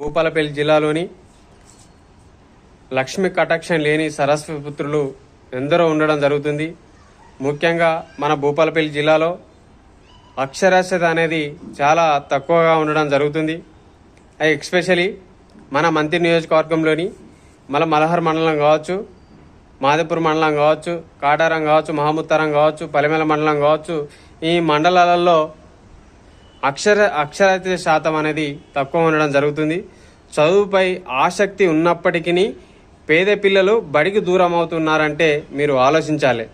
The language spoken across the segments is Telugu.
భూపాలపల్లి జిల్లాలోని లక్ష్మి కటాక్షం లేని సరస్వతి పుత్రులు ఎందరో ఉండడం జరుగుతుంది. ముఖ్యంగా మన భూపాలపల్లి జిల్లాలో అక్షరాస్యత అనేది చాలా తక్కువగా ఉండడం జరుగుతుంది. ఎస్పెషలీ మన మంత్రి నియోజకవర్గంలోని మలహర్ మండలం కావచ్చు, మాదేపూర్ మండలం కావచ్చు, కాటారం కావచ్చు, మహముత్తరం కావచ్చు, పలిమెల మండలం కావచ్చు, ఈ మండలాలలో అక్షరాస్యత శాతం అనేది తక్కువ ఉండడం జరుగుతుంది. చదువుపై ఆసక్తి ఉన్నప్పటికీ పేద పిల్లలు బడికి దూరం అవుతున్నారంటే మీరు ఆలోచించాలి.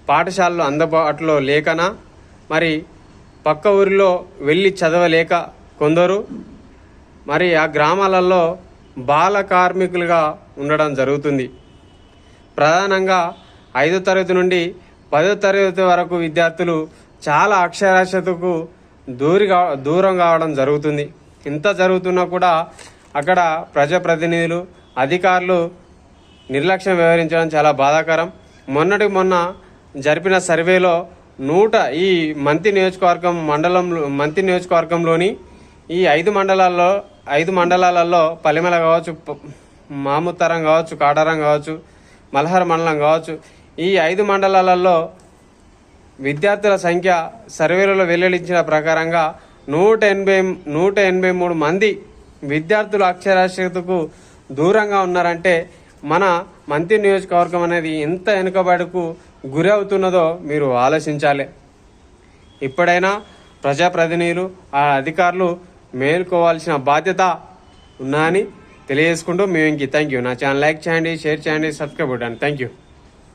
పాఠశాలలు అందుబాటులో లేకనా, మరి పక్క ఊరిలో వెళ్ళి చదవలేక కొందరు, మరి ఆ గ్రామాలలో బాల కార్మికులుగా ఉండడం జరుగుతుంది. ప్రధానంగా 5వ తరగతి నుండి 10వ తరగతి వరకు విద్యార్థులు చాలా అక్షరాస్యతకు దూరం కావడం జరుగుతుంది. ఇంత జరుగుతున్నా కూడా అక్కడ ప్రజాప్రతినిధులు, అధికారులు నిర్లక్ష్యం వ్యవహరించడం చాలా బాధాకరం. మొన్న జరిపిన సర్వేలో ఈ మంత్రి నియోజకవర్గంలోని ఈ 5 మండలాలలో పలిమెల కావచ్చు, మాముత్తరం కావచ్చు, కాటారం కావచ్చు, మలహర్ మండలం కావచ్చు, ఈ 5 మండలాలలో విద్యార్థుల సంఖ్య సర్వేలలో వెల్లడించిన ప్రకారంగా 183 మంది విద్యార్థులు అక్షరాస్యతకు దూరంగా ఉన్నారంటే మన మంత్రి నియోజకవర్గం అనేది ఎంత వెనుకబడుకు గురి అవుతున్నదో మీరు ఆలోచించాలి. ఇప్పుడైనా ప్రజాప్రతినిధులు, ఆ అధికారులు మేల్కోవాల్సిన బాధ్యత ఉన్నాయని తెలియజేసుకుంటూ థ్యాంక్ యూ. నా ఛానల్ లైక్ చేయండి, షేర్ చేయండి, సబ్స్క్రైబ్ కొట్టండి. Thank you.